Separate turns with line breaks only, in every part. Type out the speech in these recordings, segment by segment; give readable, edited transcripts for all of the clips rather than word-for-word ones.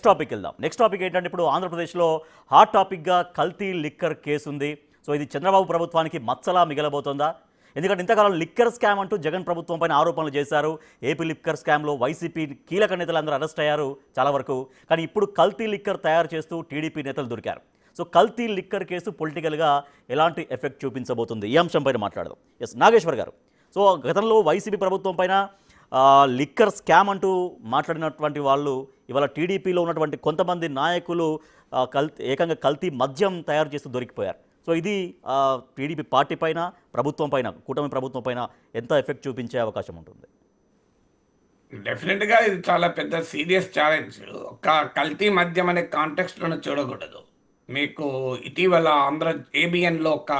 Next topic వెళ్దాం. Next topic ఏంటంటే ఇప్పుడు ఆంధ్రప్రదేశ్లో హాట్ టాపిక్గా కల్తీ లిక్కర్ కేసు ఉంది. సో ఇది చంద్రబాబు ప్రభుత్వానికి మచ్చలా మిగలబోతోందా? ఎందుకంటే ఇంతకాలం లిక్కర్ స్కామ్ అంటూ జగన్ ప్రభుత్వం పైన ఆరోపణలు చేశారు. ఏపీ లిక్కర్ స్కామ్లో వైసీపీ కీలక నేతలందరూ అరెస్ట్ అయ్యారు చాలా వరకు. కానీ ఇప్పుడు కల్తీ లిక్కర్ తయారు చేస్తూ టీడీపీ నేతలు దొరికారు. సో కల్తీ లిక్కర్ కేసు పొలిటికల్గా ఎలాంటి ఎఫెక్ట్ చూపించబోతుంది, ఈ అంశం పైన మాట్లాడదాం. ఎస్ నాగేశ్వర్ గారు, సో గతంలో వైసీపీ ప్రభుత్వం పైన లిక్కర్ స్కామ్ అంటూ మాట్లాడినటువంటి వాళ్ళు ఇవాళ టీడీపీలో ఉన్నటువంటి కొంతమంది నాయకులు ఏకంగా కల్తీ మద్యం తయారు చేస్తూ దొరికిపోయారు. సో ఇది టీడీపీ పార్టీ పైన, ప్రభుత్వం పైన, కూటమి ప్రభుత్వం పైన ఎంత ఎఫెక్ట్ చూపించే అవకాశం ఉంటుంది?
డెఫినెట్గా ఇది చాలా పెద్ద సీరియస్ ఛాలెంజ్. ఒక కల్తీ మద్యం అనే కాంటెక్స్ట్లోనే చూడకూడదు. మీకు ఇటీవల ఏబిఎన్లో ఒక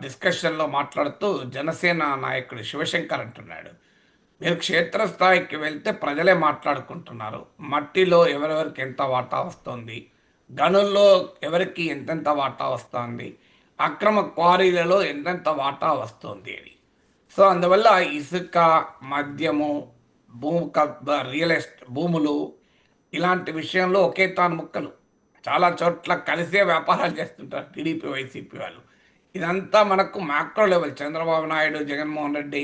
డిస్కషన్లో మాట్లాడుతూ జనసేన నాయకుడు శివశంకర్ అంటున్నాడు, మీరు క్షేత్రస్థాయికి వెళ్తే ప్రజలే మాట్లాడుకుంటున్నారు, మట్టిలో ఎవరెవరికి ఎంత వాటా వస్తుంది, గనుల్లో ఎవరికి ఎంతెంత వాటా వస్తుంది, అక్రమ క్వారీలలో ఎంతెంత వాటా వస్తుంది అని. సో అందువల్ల ఇసుక, మద్యము, రియల్ ఎస్టేట్ భూములు ఇలాంటి విషయంలో ఒకే తాను ముక్కలు చాలా చోట్ల కలిసే వ్యాపారాలు చేస్తుంటారు టీడీపీ వైసీపీ వాళ్ళు. ఇదంతా మనకు మ్యాక్రో లెవెల్. చంద్రబాబు నాయుడు, జగన్మోహన్ రెడ్డి,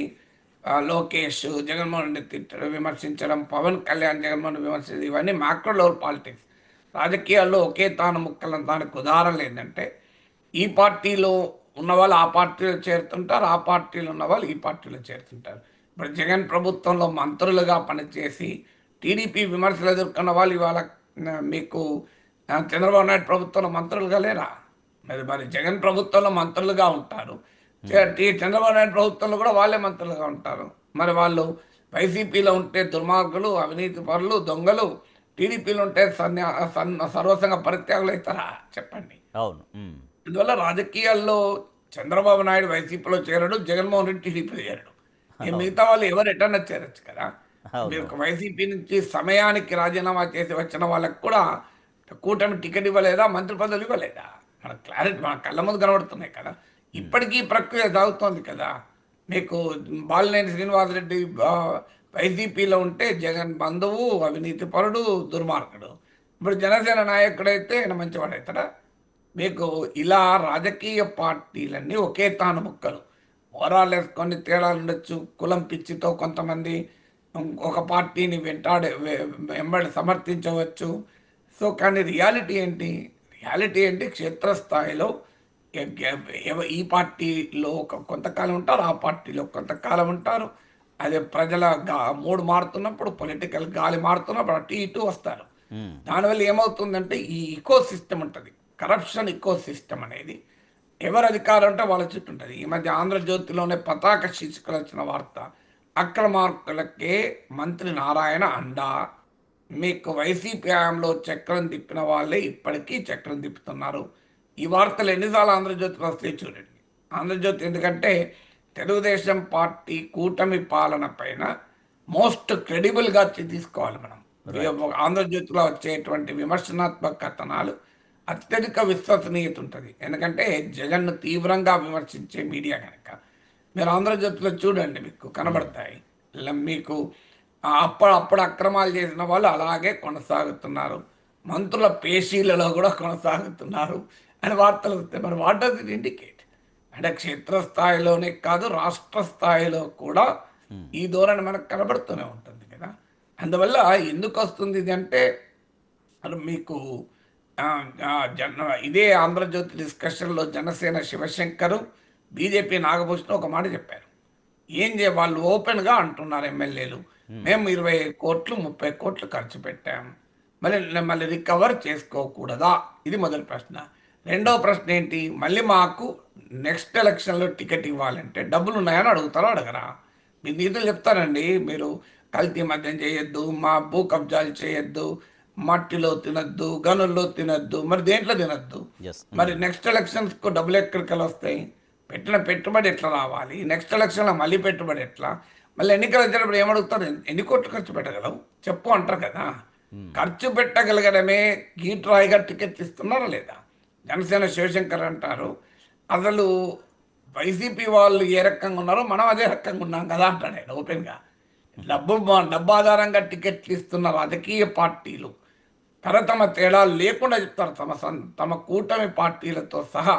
లోకేష్ జగన్మోహన్ రెడ్డి విమర్శించడం, పవన్ కళ్యాణ్ జగన్మోహన్ విమర్శించడం, ఇవన్నీ మ్యాక్రో లెవెల్ పాలిటిక్స్. రాజకీయాల్లో ఒకే తాను ముక్కలు. దానికి ఉదాహరణలు ఏంటంటే, ఈ పార్టీలో ఉన్నవాళ్ళు ఆ పార్టీలో చేరుతుంటారు, ఆ పార్టీలో ఉన్నవాళ్ళు ఈ పార్టీలో చేరుతుంటారు. ఇప్పుడు జగన్ ప్రభుత్వంలో మంత్రులుగా పనిచేసి టీడీపీ విమర్శలు ఎదుర్కొన్న వాళ్ళు ఇవాళ మీకు చంద్రబాబు నాయుడు ప్రభుత్వంలో మంత్రులుగా లేరా? మరి జగన్ ప్రభుత్వంలో మంత్రులుగా ఉంటారు, చంద్రబాబు నాయుడు ప్రభుత్వంలో కూడా వాళ్ళే మంత్రులుగా ఉంటారు. మరి వాళ్ళు వైసీపీలో ఉంటే దుర్మార్గులు, అవినీతి పరులు, దొంగలు, టీడీపీలో ఉంటే సర్వసంగ పరిత్యాగులు అవుతారా చెప్పండి?
అవును.
అందువల్ల రాజకీయాల్లో చంద్రబాబు నాయుడు వైసీపీలో చేరడు, జగన్మోహన్ రెడ్డి టీడీపీలో చేరడు. మిగతా వాళ్ళు ఎవరు ఎటన్నా చేరచ్చు కదా. మీరు వైసీపీ నుంచి సమయానికి రాజీనామా చేసి వచ్చిన వాళ్ళకు కూడా కూటమి టికెట్ ఇవ్వలేదా, మంత్రి పదవులు ఇవ్వలేదా? మన క్లారిటీ మన కళ్ళ ముందు కనబడుతున్నాయి కదా. ఇప్పటికీ ప్రక్రియ సాగుతోంది కదా. మీకు బాలినేని శ్రీనివాసరెడ్డి వైసీపీలో ఉంటే జగన్ బంధువు, అవినీతి పరుడు, దుర్మార్గుడు. ఇప్పుడు జనసేన నాయకుడైతే ఆయన మంచివాడవుతాడా? మీకు ఇలా రాజకీయ పార్టీలన్నీ ఒకే తాను ముక్కలు. ఓవరాల్ కొన్ని తేడాలు ఉండొచ్చు. కులం పిచ్చితో కొంతమంది ఒక పార్టీని వెంబడి సమర్థించవచ్చు. సో కానీ రియాలిటీ ఏంటి? క్షేత్రస్థాయిలో ఈ పార్టీలో కొంతకాలం ఉంటారు, ఆ పార్టీలో కొంతకాలం ఉంటారు. అదే ప్రజల మూడు మారుతున్నప్పుడు, పొలిటికల్ గాలి మారుతున్నప్పుడు అటు ఇటు వస్తారు. దానివల్ల ఏమవుతుందంటే ఈ ఇకో సిస్టమ్ ఉంటుంది, కరప్షన్ ఇకో సిస్టమ్ అనేది. ఎవరు అధికారం ఉంటే వాళ్ళ చుట్టూ ఉంటుంది. ఈ మధ్య ఆంధ్రజ్యోతిలోనే పతాక శీర్షికలు వచ్చిన వార్త, అక్రమార్కులకే మంత్రి నారాయణ అండా. మీకు వైసీపీ హయాంలో చక్రం తిప్పిన వాళ్ళే ఇప్పటికీ చక్రం తిప్పుతున్నారు. ఈ వార్తలు ఎన్నిసార్లు ఆంధ్రజ్యోతిలో వస్తాయి చూడండి. ఆంధ్రజ్యోతి ఎందుకంటే తెలుగుదేశం పార్టీ కూటమి పాలన పైన మోస్ట్ క్రెడిబుల్గా తీసుకోవాలి మనం. ఆంధ్రజ్యోతిలో వచ్చేటువంటి విమర్శనాత్మక కథనాలు అత్యధిక విశ్వసనీయత ఉంటుంది. ఎందుకంటే జగన్ను తీవ్రంగా విమర్శించే మీడియా కనుక. మీరు ఆంధ్రజ్యోతిలో చూడండి, మీకు కనబడతాయి. మీకు అప్పుడు అక్రమాలు చేసిన వాళ్ళు అలాగే కొనసాగుతున్నారు, మంత్రుల పేషీలలో కూడా కొనసాగుతున్నారు అని వార్తలు వస్తాయి. మరి వాట్ డస్ ఇట్ ఇండికేట్? అంటే క్షేత్రస్థాయిలోనే కాదు, రాష్ట్ర స్థాయిలో కూడా ఈ ధోరణి మనకు కనబడుతూనే ఉంటుంది కదా. అందువల్ల ఎందుకు వస్తుంది ఇది అంటే, మీకు ఇదే ఆంధ్రజ్యోతి డిస్కషన్లో జనసేన శివశంకరు, బీజేపీ నాగభూషణ్ ఒక మాట చెప్పారు. వాళ్ళు ఓపెన్గా అంటున్నారు ఎమ్మెల్యేలు, మేము 20 కోట్లు 30 కోట్లు ఖర్చు పెట్టాం, మళ్ళీ రికవర్ చేసుకోకూడదా? ఇది మొదటి ప్రశ్న. రెండవ ప్రశ్న ఏంటి, మళ్ళీ మాకు నెక్స్ట్ ఎలక్షన్లో టికెట్ ఇవ్వాలంటే డబ్బులు ఉన్నాయని అడుగుతారో అడగరా? మీరు నిధులు చెప్తారండి, మీరు కల్తీ మద్యం చేయొద్దు, మా భూ కబ్జాలు చేయొద్దు, మట్టిలో తినద్దు, గనుల్లో తినద్దు, మరి దేంట్లో తినద్దు. మరి నెక్స్ట్ ఎలక్షన్స్కు డబ్బులు ఎక్కడికి వస్తాయి? పెట్టిన పెట్టుబడి ఎట్లా రావాలి? నెక్స్ట్ ఎలక్షన్లో మళ్ళీ పెట్టుబడి ఎట్లా? మళ్ళీ ఎన్నికలు వచ్చినప్పుడు ఏమడుగుతారు, ఎన్ని కోట్లు ఖర్చు పెట్టగలవు చెప్పు అంటారు కదా. ఖర్చు పెట్టగలగడమే గీట్రాయిగా టికెట్ ఇస్తున్నారా లేదా? జనసేన శివశంకర్ అంటారు, అసలు వైసీపీ వాళ్ళు ఏ రకంగా ఉన్నారో మనం అదే రకంగా ఉన్నాం కదా అంటాడు ఆయన ఓపెన్గా. డబ్బు ఆధారంగా టికెట్లు ఇస్తున్న రాజకీయ పార్టీలు తరతమ తేడాలు లేకుండా చెప్తారు. తమ కూటమి పార్టీలతో సహా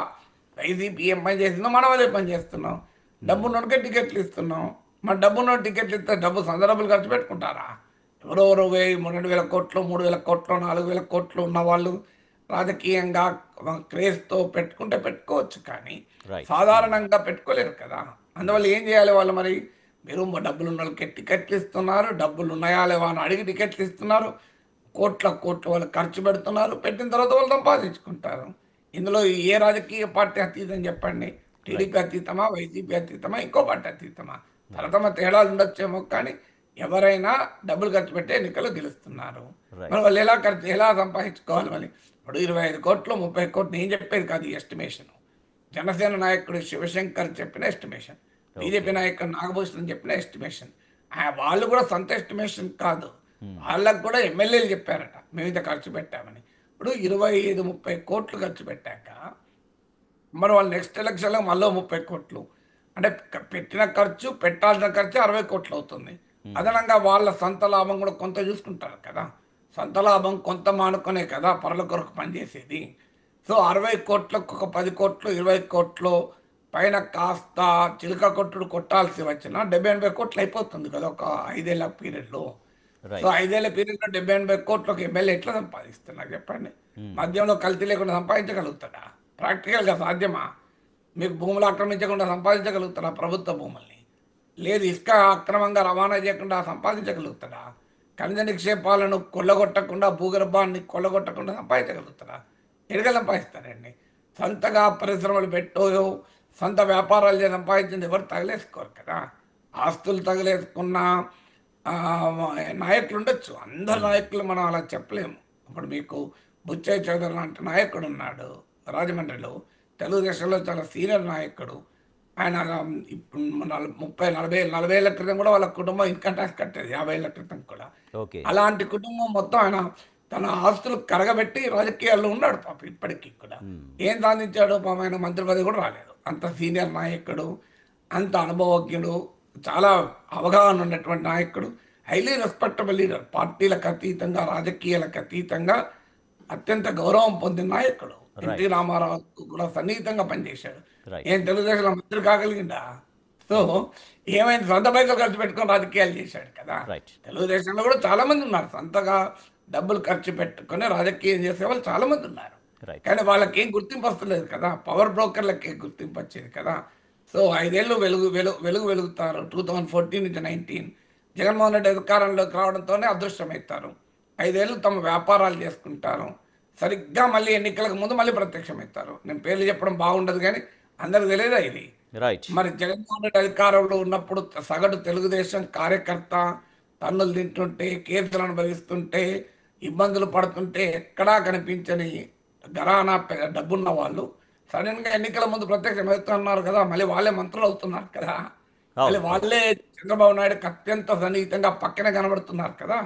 వైసీపీ ఏం పని చేసిందో మనం అదే పని చేస్తున్నాం. డబ్బు ఉన్నోడికే టికెట్లు ఇస్తున్నాం. మరి డబ్బు ఉన్న టికెట్లు ఇస్తే డబ్బు సందర్భాలు ఖర్చు పెట్టుకుంటారా? ఎవరెవరో 2,000 కోట్లు 3,000 కోట్లు 4,000 కోట్లు ఉన్న వాళ్ళు రాజకీయంగా క్రేజ్తో పెట్టుకుంటే పెట్టుకోవచ్చు, కానీ
రైట్.
సాధారణంగా పెట్టుకోలేరు కదా. అందువల్ల ఏం చేయాలి వాళ్ళు? మరి మీరు డబ్బులు ఉన్న వాళ్ళకి టికెట్లు ఇస్తున్నారు, డబ్బులు ఉన్నాయా లేవా అని అడిగి టికెట్లు ఇస్తున్నారు, కోట్లు వాళ్ళు ఖర్చు పెడుతున్నారు, పెట్టిన తర్వాత వాళ్ళు సంపాదించుకుంటారు. ఇందులో ఏ రాజకీయ పార్టీ అతీతం చెప్పండి? టీడీపీ అతీతమా, వైసీపీ అతీతమా, ఇంకో పార్టీ అతీతమా? తరతమ తేడాలు ఉండొచ్చేమో, కానీ ఎవరైనా డబ్బులు ఖర్చు పెట్టి ఎన్నికలు గెలుస్తున్నారు. మరి వాళ్ళు ఎలా సంపాదించుకోవాలి? మరి ఇప్పుడు 25 కోట్లు 30 కోట్లు నేను చెప్పేది కాదు, ఈ ఎస్టిమేషన్ జనసేన నాయకుడు శివశంకర్ చెప్పిన ఎస్టిమేషన్, బీజేపీ నాయకుడు నాగభూషణ్ చెప్పిన ఎస్టిమేషన్. వాళ్ళు కూడా సొంత ఎస్టిమేషన్ కాదు, వాళ్ళకు కూడా ఎమ్మెల్యేలు చెప్పారట మేము ఇంత ఖర్చు పెట్టామని. ఇప్పుడు 25-30 కోట్లు ఖర్చు పెట్టాక మరి వాళ్ళు నెక్స్ట్ ఎలక్షన్లో మళ్ళీ 30 కోట్లు అంటే పెట్టిన ఖర్చు పెట్టాల్సిన ఖర్చు 60 కోట్లు అవుతుంది. అదనంగా వాళ్ళ సొంత లాభం కూడా కొంత చూసుకుంటారు కదా. సొంత లాభం కొంత మానుకునే కదా పరుల కొరకు పనిచేసేది. సో 60 కోట్లకు ఒక 10 కోట్లు 20 కోట్లు పైన కాస్త చిలుక కొట్టుడు కొట్టాల్సి వచ్చిన 70-80 కోట్లు అయిపోతుంది కదా ఒక 5 ఏళ్ల పీరియడ్లో. సో 5 ఏళ్ల పీరియడ్లో 70-80 కోట్లకు ఎమ్మెల్యే ఎట్లా సంపాదిస్తున్నారు చెప్పండి? మద్యంలో కల్తీ లేకుండా సంపాదించగలుగుతాడా? ప్రాక్టికల్గా సాధ్యమా? మీకు భూములు ఆక్రమించకుండా సంపాదించగలుగుతాడా? ప్రభుత్వ భూముల్ని లేదు, ఇసుక అక్రమంగా రవాణా చేయకుండా సంపాదించగలుగుతాడా? ఖనిజ నిక్షేపాలను కొల్లగొట్టకుండా, భూగర్భాన్ని కొల్లగొట్టకుండా సంపాదించగలుగుతాడా? ఎడగ సంపాదిస్తారండి. సొంతగా పరిశ్రమలు పెట్టో సొంత వ్యాపారాలు చేసి సంపాదించింది ఎవరు తగలేసుకోరు కదా. ఆస్తులు తగలేసుకున్న నాయకులు ఉండొచ్చు, అందరు నాయకులు మనం అలా చెప్పలేము. ఇప్పుడు మీకు బుచ్చయ్య చౌదరి లాంటి నాయకుడు ఉన్నాడు రాజమండ్రిలో, తెలుగుదేశంలో చాలా సీనియర్ నాయకుడు. ఆయన ఇప్పుడు 30-40 ఏళ్ల క్రితం కూడా వాళ్ళ కుటుంబం ఇన్కమ్ ట్యాక్స్ కట్టేది, 50 ఏళ్ల క్రితం కూడా. అలాంటి కుటుంబం మొత్తం ఆయన తన ఆస్తులు కరగబెట్టి రాజకీయాల్లో ఉన్నాడు పాప ఇప్పటికీ కూడా. ఏం సాధించాడు పాపం? ఆయన మంత్రి పదవి కూడా రాలేదు. అంత సీనియర్ నాయకుడు, అంత అనుభవజ్ఞుడు, చాలా అవగాహన ఉన్నటువంటి నాయకుడు, హైలీ రెస్పెక్టబుల్ లీడర్, పార్టీలకు అతీతంగా రాజకీయాలకు అతీతంగా అత్యంత గౌరవం పొందిన నాయకుడు. ఎన్టీ రామారావు కూడా సన్నిహితంగా పనిచేశాడు. ఏం తెలుగుదేశంలో మంత్రి కాగలిగిందా? సో ఏమైంది? సొంత పైసలు ఖర్చు పెట్టుకొని రాజకీయాలు చేశాడు కదా. తెలుగుదేశంలో కూడా చాలా మంది ఉన్నారు, సొంతగా డబ్బులు ఖర్చు పెట్టుకొని రాజకీయం చేసే వాళ్ళు చాలా మంది ఉన్నారు, కానీ వాళ్ళకి ఏం గుర్తింపు వస్తలేదు కదా. పవర్ బ్రోకర్లకి గుర్తింపు వచ్చేది కదా. సో 5 ఏళ్ళు వెలుగుతారు. 2014 నుంచి 19 జగన్మోహన్ రెడ్డి అధికారంలోకి రావడంతోనే అదృష్టమవుతారు. 5 ఏళ్ళు తమ వ్యాపారాలు చేసుకుంటారు. సరిగ్గా మళ్ళీ ఎన్నికలకు ముందు మళ్ళీ ప్రత్యక్షమవుతారు. నేను పేర్లు చెప్పడం బాగుండదు, కానీ అందరికి తెలియదా ఇది? మరి జగన్మోహన్ రెడ్డి అధికారంలో ఉన్నప్పుడు సగటు తెలుగుదేశం కార్యకర్త తన్నులు తింటుంటే, కేసులు అనుభవిస్తుంటే, ఇబ్బందులు పడుతుంటే ఎక్కడా కనిపించని ఘరానా డబ్బున్న వాళ్ళు సడన్గా ఎన్నికల ముందు ప్రత్యక్షం అవుతున్నారు కదా. మళ్ళీ వాళ్ళే మంత్రులు అవుతున్నారు కదా. మళ్ళీ వాళ్ళే చంద్రబాబు నాయుడుకి అత్యంత సన్నిహితంగా పక్కనే కనబడుతున్నారు కదా.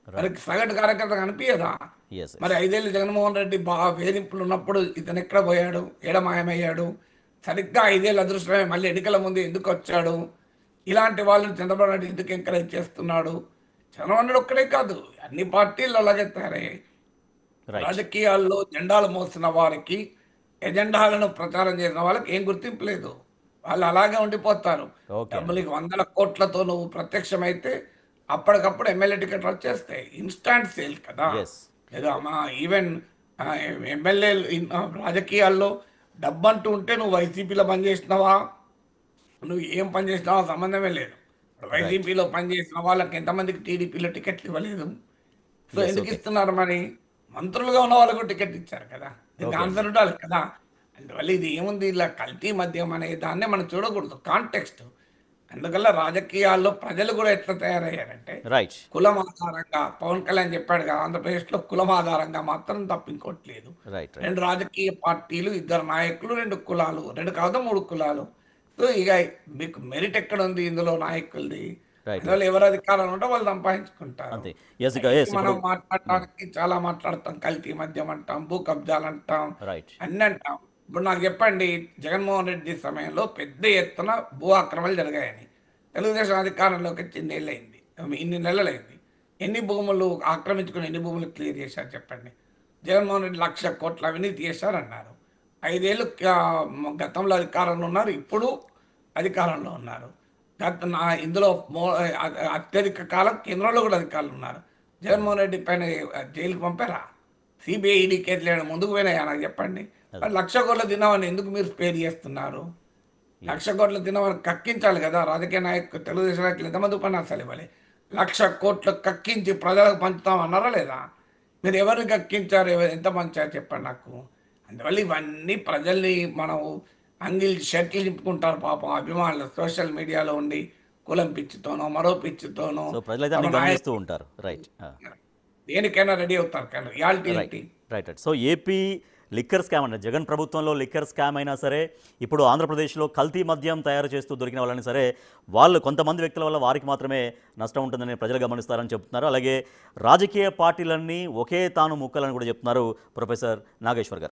మరి సగటు కార్యకర్త కనిపించదా? మరి 5 ఏళ్ళు జగన్మోహన్ రెడ్డి బాగా వేధింపులు ఉన్నప్పుడు ఇతను ఎక్కడ పోయాడు? మాయమయ్యాడు? సరిగ్గా 5 ఏళ్ళు అదృష్టమే మళ్ళీ ఎన్నికల ముందు ఎందుకు వచ్చాడు? ఇలాంటి వాళ్ళని చంద్రబాబు నాయుడు ఎందుకు ఎంకరేజ్ చేస్తున్నాడు? చంద్రబాబు నాయుడు ఒక్కడే కాదు, అన్ని పార్టీలు అలాగే తయారయ్యాయి. రాజకీయాల్లో జెండాలు మోసిన వారికి, ఎజెండాలను ప్రచారం చేసిన వాళ్ళకి ఏం గుర్తింపు లేదు. వాళ్ళు అలాగే ఉండిపోతారు. డబ్బులకి 100 కోట్లతో నువ్వు ప్రత్యక్షమైతే అప్పటికప్పుడు ఎమ్మెల్యే టికెట్లు వచ్చేస్తాయి. ఇన్స్టాంట్ సేల్ కదా. లేదా ఈవెన్ ఎమ్మెల్యే రాజకీయాల్లో డబ్బు అంటూ ఉంటే నువ్వు వైసీపీలో పనిచేసినావా, నువ్వు ఏం పని చేసినావా సంబంధమే లేదు. వైసీపీలో పనిచేసిన వాళ్ళకి ఎంతమందికి టీడీపీలో టికెట్లు ఇవ్వలేదు? సో ఎందుకు ఇస్తున్నారు? మరి మంత్రులుగా ఉన్న వాళ్ళకు టికెట్ ఇచ్చారు కదా, దీనికి ఆన్సర్ ఉండాలి కదా. అందువల్ల ఇది ఏముంది, ఇలా కల్తీ మద్యం అనే దాన్నే మనం చూడకూడదు, కాంటెక్స్ట్. అందువల్ల రాజకీయాల్లో ప్రజలు కూడా ఎట్లా తయారయ్యారంటే కులం ఆధారంగా, పవన్ కళ్యాణ్ చెప్పాడు కదా, ఆంధ్రప్రదేశ్లో కులం ఆధారంగా మాత్రం తప్ప ఇంకోట్లేదు. 2 రాజకీయ పార్టీలు, 2 నాయకులు, 2 కులాలు, 2 కాదు 3 కులాలు. సో ఇక మీకు మెరిట్ ఎక్కడ ఉంది ఇందులో నాయకులది? అందువల్ల ఎవరు అధికారంలో ఉంటే వాళ్ళు సంపాదించుకుంటారు. మనం మాట్లాడటానికి చాలా మాట్లాడతాం, కల్తీ మద్యం అంటాం, భూ కబ్జాలు అంటాం, అన్ని అంటాం. ఇప్పుడు నాకు చెప్పండి, జగన్మోహన్ రెడ్డి సమయంలో పెద్ద ఎత్తున భూ ఆక్రమణలు జరిగాయని తెలుగుదేశం అధికారంలోకి వచ్చి ఇన్ని నెలలైంది. ఎన్ని భూములు ఆక్రమించుకుని ఎన్ని భూములు క్లియర్ చేశారు చెప్పండి. జగన్మోహన్ రెడ్డి 1,00,000 కోట్ల అవినీతి చేశారన్నారు. 5 ఏళ్ళు గతంలో అధికారంలో ఉన్నారు, ఇప్పుడు అధికారంలో ఉన్నారు. ఇందులో అత్యధిక కాలం కేంద్రంలో కూడా అధికారులు ఉన్నారు. జగన్మోహన్ రెడ్డి పైన జైలుకి పంపారా? సిబిఐ ఈడీ కేసులు ఏమైనా ముందుకు పోయినాయా నాకు చెప్పండి. మరి 1,00,000 కోట్ల తిన్నామని ఎందుకు మీరు స్పేర్ చేస్తున్నారు? 1,00,000 కోట్ల తిన్నామని కక్కించాలి కదా. రాజకీయ నాయకులు, తెలుగుదేశం నాయకులు ఎంతమంది ఉపన్యాసాలు ఇవ్వాలి? 1,00,000 కోట్లు కక్కించి ప్రజలకు పంచుతామన్నారా లేదా? మీరు ఎవరిని కక్కించారు, ఎంత పంచారు చెప్పండి నాకు. అందువల్ల ఇవన్నీ ప్రజల్ని మనం అంగిల్ షర్ట్లు నింపుకుంటారు పాపం అభిమానులు సోషల్ మీడియాలో ఉండి, కులం పిచ్చితోనో మరో పిచ్చితోనో
సో ప్రజలైతే అన్ని గమనిస్తూ ఉంటారు. రైట్
దేనికైనా రెడీ అవుతారు. కానీ రియాలిటీ ఏంటి?
Right so AP liquor scam అంటే జగన్ ప్రభుత్వంలో లిక్కర్ స్కామ్ అయినా సరే, ఇప్పుడు ఆంధ్రప్రదేశ్లో కల్తీ మద్యం తయారు చేస్తూ దొరికిన వాళ్ళని సరే, వాళ్ళు కొంతమంది వ్యక్తుల వల్ల వారికి మాత్రమే నష్టం ఉంటుందని ప్రజలు గమనిస్తారని చెప్తున్నారు. అలాగే రాజకీయ పార్టీలన్నీ ఒకే తాను ముక్కలని కూడా చెప్తున్నారు ప్రొఫెసర్ నాగేశ్వర్ గారు.